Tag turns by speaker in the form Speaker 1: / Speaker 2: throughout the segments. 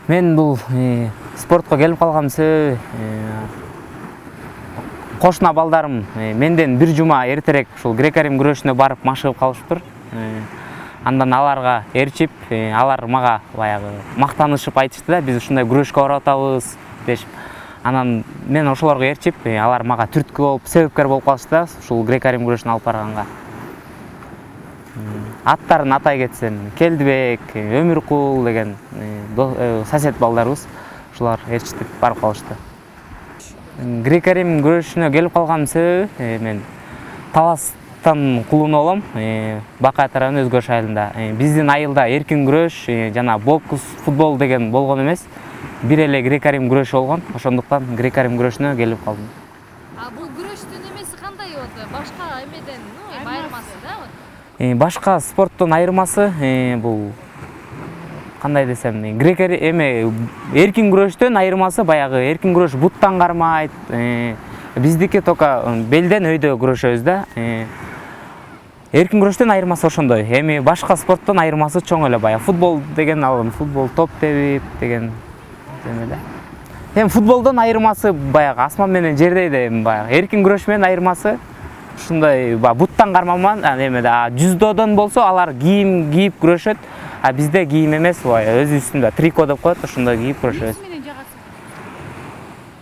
Speaker 1: Мен бұл спортқа келіп қалғам қошына балдарым менден бір жұма ертерек шул грек-рим күрөшүнө барып машыгып калышыптыр. Андан аларга эрчип, алар мага баягы мактанышып айтышты да, биз ушундай күрөшкө баратабыз дешип. Анан мен ошолорго эрчип, алар мага түрткү болуп, себепкер болуп калышты да, ушул грек-рим күрөшүнө алып барганга. Аттарын атай кетсем, Келдибек, Өмүркул деген сосед балдарыбыз, ушулар эрчитип барып калышты. Грек-рим күрөшүнө келип калган себеби мен Таластан кулуну болом, Бакай тарабынын Өзгөш айылында. Биздин айылда эркин күрөш жана бокс, футбол деген болгон эмес. Бир эле грек-рим күрөшү болгон, ошондуктан грек-рим күрөшүнө келип калдым.
Speaker 2: Бул күрөштүн эмеси кандай болот? Башка эмеден, айырмасы да?
Speaker 1: Башка спорттон айырмасы бул кандай десем, эркин күрөштөн айырмасы баягы эркин күрөш буттан кармайт. Биздики тока белден өйдө күрөшөбүз да. Эркин күрөштөн айырмасы ошондой. Эми башка спорттон айырмасы чоң эле баягы футбол деген футбол топ тебип деген эле. Эми футболдон айырмасы баягы асман менен жердей да, баягы эркин күрөш менен айырмасы ушундай буттан кармаман, эмеде жүздодон болсо алар кийим кийип күрөшөт, а бизде кийим эмес, өз үстүндө трико деп коет, ошондой кийип күрөшөбүз.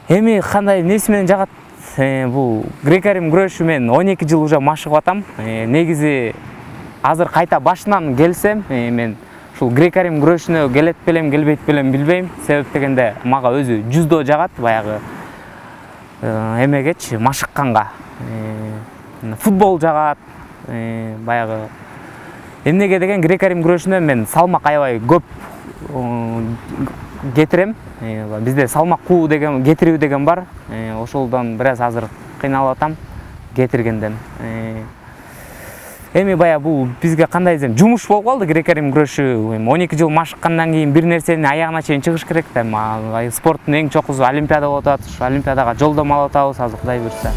Speaker 1: Эми кандай эмнеси менен жагат? Бул грек-рим күрөшү мен 12 жыл уже машыгып атам. Негизи азыр кайта башынан келсем, мен ушул грек-рим күрөшүнө келет белем, келбейт белем билбейм. Себеп дегенде мага өзү жүздө жагат, баягы эмегечи машыкканга. Футбол жагат, баягы эмнеге деген грек-рим күрөшүнө мен салмак аябай көп кетирем. Бизде салмак куу деген, кетирүү деген бар. Ошолдон бир аз азыр кыйналып атам кетиргенден. Эми бая бул бизге кандай десем, жумуш болуп калды грек-рим күрөшү. 12 жыл машыккандан кийин бир нерсени аягына чейин чыгыш керек да. Спорттун эң чокусу олимпиада болуп атат. Ушу олимпиадага жолдомо алып атабыз, азыр Кудай буйрса.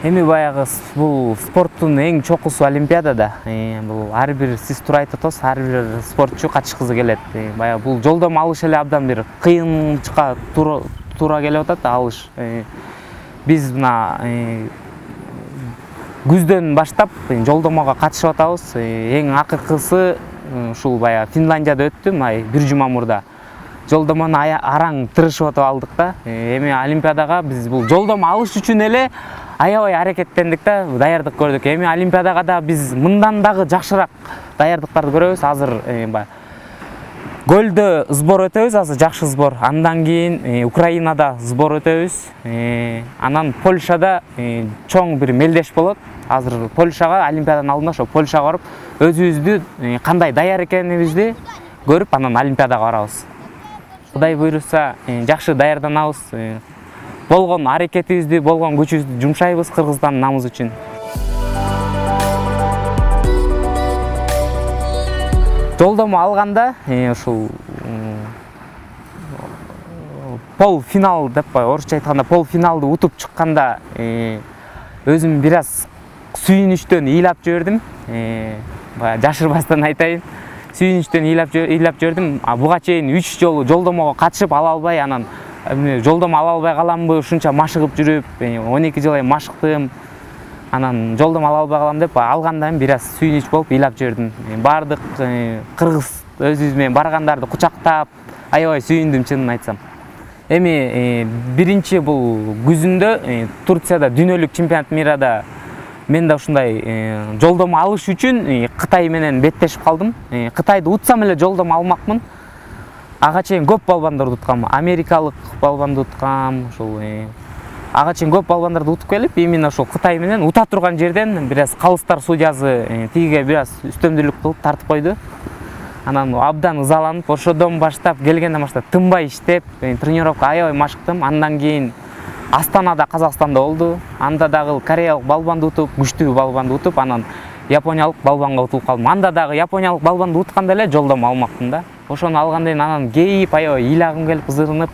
Speaker 1: Эми баягы бул спорттун эң чокусу олимпиадада. Бул ар бир сиз туура айтып атасыз, ар бир спортчу катышкысы келет. Баягы бул жолдомо алыш эле абдан бир кыйынчыкка туура келип атат алыш. Биз мына күздөн баштап жолдомого катышып атабыз. Эң акыркысы ушул баягы Финляндияда өттү, бир жума мурда. Жолдомону араң тырышып атып алдык да. Эми олимпиадага биз бул жолдомо алыш үчүн эле аябай аракеттендик да, даярдык көрдүк. Эми олимпиадага да биз мындан дагы жакшыраак даярдыктарды көрөбүз. Азыр Көлдө сбор өтөбүз, азыр жакшы сбор. Андан кийин Украинада сбор өтөбүз. Анан Польшада чоң бир мелдеш болот. Азыр Польшага олимпиаданын алдында ошо Польшага барып, өзүбүздү кандай даяр экенибизди көрүп, анан олимпиадага барабыз. Кудай буйруса, жакшы даярданабыз. Болгон аракетибизди, болгон күчүбүздү жумшайбыз Кыргызстандын намысы үчүн. Жолдомо алганда ушул полфинал деп орусча айтканда полфиналды утуп чыкканда өзүм бир аз сүйүнүчтөн ыйлап жибердим. Жашырбастан айтайын. Сүйүнүчтөн ыйлап жибердим. Буга чейин 3 жолу жолдомого катышып ала албай, анан жолдомо ала албай каламбы, ушунча машыгып жүрүп, 12 жыл машыктым. Анан жолдомо ала албай калам деп алгандан бир аз сүйүнүч болуп ыйлап жибердим. Бардык кыргыз өзүбүз менен баргандарды кучактап, аябай сүйүндүм чынын айтсам. Эми биринчи бул күзүндө Турцияда дүйнөлүк чемпионат мирада мен да ушундай жолдомо алыш үчүн Кытай менен беттешип калдым. Кытайды утсам эле жолдомо алмакмын. Ага чейин көп балбандарды уткам, америкалык балбанды уткам, ушул ага чейин көп балбандарды утуп келип, именно ошол Кытай менен ута турган жерден бир аз калыстар судьясы тигиге бир аз үстөмдүүлүк кылып тартып койду. Анан абдан ызаланып, ошодон баштап келгенден баштап тынбай иштеп, тренировка аябай машыктым. Андан кийин Астанада, Казакстанда болду. Анда дагы кореялык балбанды утуп, күчтүү балбанды утуп, анан япониялык балбанга утулуп калдым. Анда дагы япониялык балбанды утканда эле жолдомо алмакмын да. Ошону алгандан кийин анан кейип, аябай ыйлагым келип, ызырынып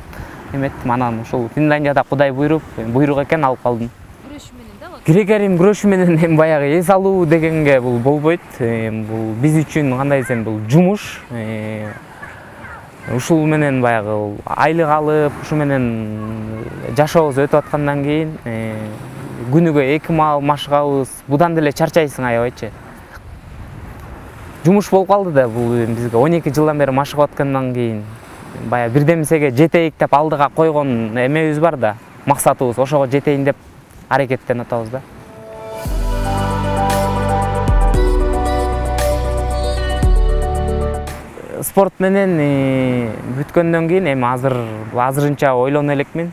Speaker 1: эметтим. Анан ушул Финляндияда Кудай буйрук экен алып калдым.
Speaker 2: Күрөш менен да болот.
Speaker 1: Грек-рим күрөшү менен эми баягы эс алуу дегенге бул болбойт. Бул биз үчүн кандай десем бул жумуш. Ушул менен баягы айлык алып, ушу менен жашообуз өтүп аткандан кийин күнүгө 2 маал машыгабыз. Будан деле чарчайсың аябайчы. Жумуш болуп калды да бул бизге 12 жылдан бери машыгып аткандан кийин баягы бирдемесеге жетейик деп алдыга койгон эмебиз бар да, максатыбыз ошого жетейин деп аракеттенип атабыз да. Спорт менен бүткөндөн кийин эми азырынча ойлоно элекмин.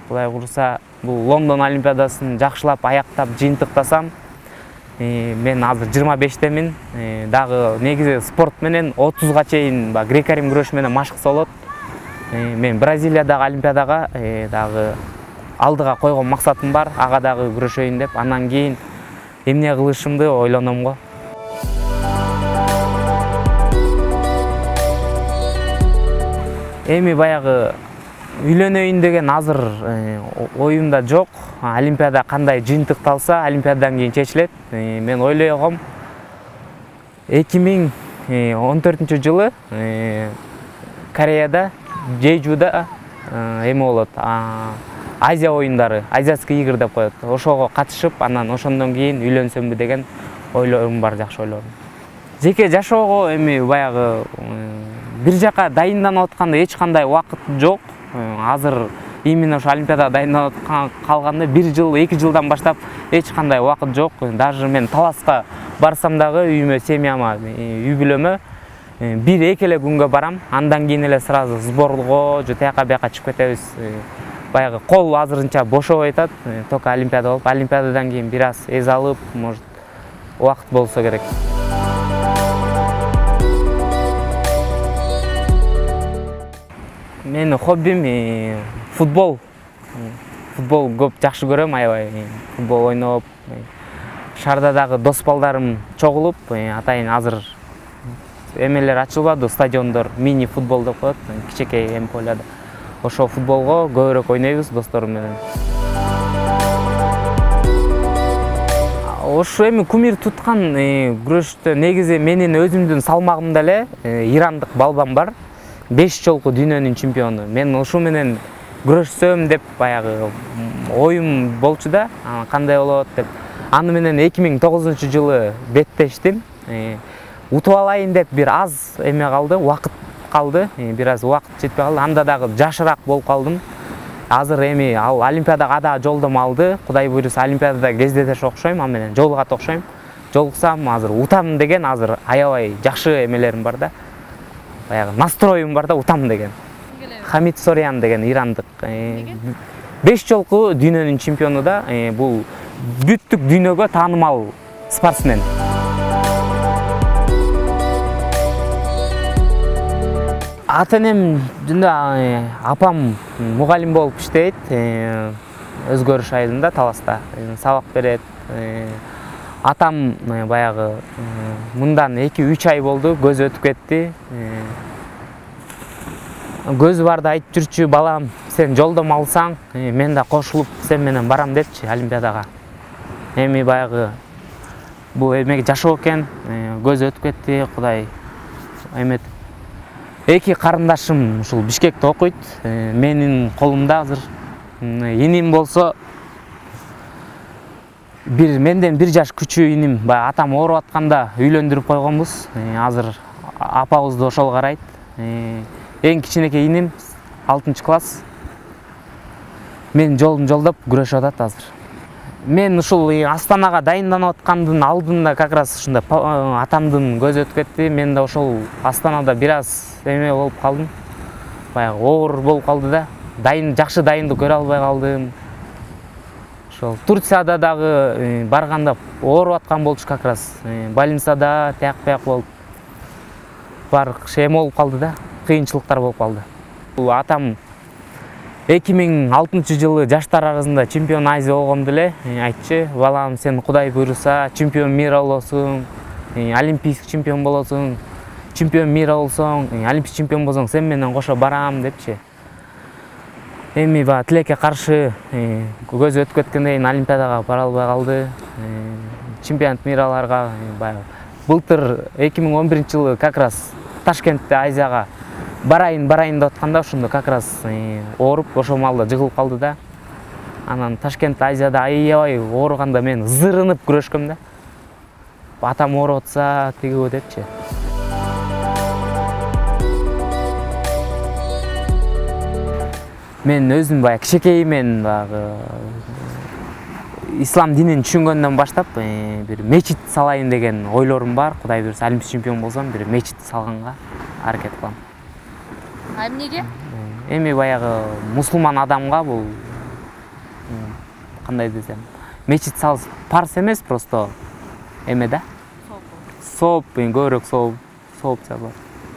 Speaker 1: Кудай курса бул Лондон олимпиадасын жакшылап аяктап жыйынтыктасам, мен азыр 25-темин. Дагы негизи спорт менен 30га чейин грек-рим күрөш менен машыкса болот. Мен Бразилиядагы олимпиадага дагы алдыга койгон максатым бар. Ага дагы күрөшөйүн деп, андан кийин эмне кылышымды ойлоном го. Эми баягы үйлөнөйүн деген азыр оюмда жок. Олимпиада кандай жыйынтыкталса, олимпиададан кийин чечилет. Мен ойлойгом 2014-жылы Кореяда Жейжуда эми болот. Азия оюндары, азиатский игр деп коет. Ошого катышып, анан ошондон кийин үйлөнсөмбү деген ойлорум бар, жакшы ойлорум. Жеке жашоого эми баягы бир жака дайынданып атканда эч кандай убакыт жок. Азыр именно ошо олимпиадага дайындалып калганда 1 жыл, 2 жылдан баштап эч кандай убакыт жок. Даже мен Таласка барсам дагы үйүмө, семьяма, үй бүлөмө 1-2 эле күнгө барам. Андан кийин эле сразу сборго же тияка бияка чыгып кетебиз. Баягы кол азырынча бошобой атат. Только олимпиада болуп, олимпиададан кийин бир аз эз алып, может, убакыт болсо керек. Менин хоббим футбол. Футбол көп жакшы көрөм, аябай. Футбол ойноп, шаардагы дос балдарым чогулуп, атайын азыр эмелер ачылбады, стадиондор, мини футбол деп коет, кичекей эми поляда. Ошо футболго көбүрөөк ойнойбуз досторум менен. Ошо эми кумир туткан күрөштө негизи менин өзүмдүн салмагымда эле ирандык балбан бар. 5 жолку дүйнөнүн чемпиону. Мен ушу менен күрөшсөм деп баягы оюм болчу да, кандай болот деп. Аны менен 2009-жылы беттештим. Утуп алайын деп бир аз эме калды, убакыт калды. Бир аз убакыт жетпей калды. Анда дагы жашыраак болуп калдым. Азыр эми ал олимпиадага да жолдом алды. Кудай буйруса олимпиадада кездешет окшойм, аны менен жолугат окшойм. Жолуксам азыр утам деген азыр аябай жакшы эмелерим бар да. Баягы настроюм бар да, утам деген. Хамид Сорян деген ирандык. 5 жолку дүйнөнүн чемпиону да, бул бүттүк дүйнөгө таанымал спортсмен. Ата-энем жында апам мугалим болуп иштейт. Өзгөрүш айылында Таласта сабак берет. Атам баягы мындан 2-3 ай болду, көзү өтүп кетти. Көзү барда айтып жүрчү, балам, сен жолдом алсаң, мен да кошулуп сен менен барам депчи олимпиадага. Эми баягы бул эмеге жашоо экен, көзү өтүп кетти, Кудай эметип. 2 карындашым ушул Бишкекте окуйт, менин колумда азыр. Иним болсо менден 1 жаш күчүү иним, атам ооруп атканда үйлөндүрүп койгонбуз. Азыр апабызды ошол карайт. Эң кичинекей иним 6-класс. Мен жолдоп күрөшүп атат азыр. Мен ушул Астанага дайынданып аткандын алдында как раз ушундай атамдын көзү өтүп кетти. Мен да ошол Астанада бир аз эме болуп калдым. Баягы оор болуп калды да. Жакшы дайындык көрө албай калдым. Ошол Турцияда дагы барганда ооруп аткан болчу как раз. Больницада тияк-бияк болуп бар эме болуп калды да. Кыйынчылыктар болуп калды. Бул атам 2006-жылы жаштар арасында чемпион Азия болгондо эле айтчы, балам, сен Кудай буйруса чемпион мира болосуң, олимпийский чемпион болосуң, чемпион мира болсоң, олимпийский чемпион болсоң, сен менен кошо барам депчи. Эми баягы тилекке каршы көзү өтүп кеткенден кийин Олимпиадага бара албай калды. Чемпионат мираларга баягы былтыр 2011-жылы как раз Ташкентте Азияга барайын деп атканда ошондо как раз ооруп ошол маалда жыгылып калды да. Анан Ташкент Азияда аябай ооруганда мен зырынып күрөшкөм да. Атам ооруп атса тигиби депчи. Мен өзүм баягы кичинекейимен баягы ислам динин түшүнгөндөн баштап бир мечит салайын деген ойлорум бар. Кудай буйрса олимпия чемпион болсом бир мечит салганга аракет кылам.
Speaker 2: А эмнеге?
Speaker 1: Эми баягы мусулман адамга бул кандай десем, мечит салып парз эмес, просто эме да. Сооп, көбүрөөк сооп чабылат.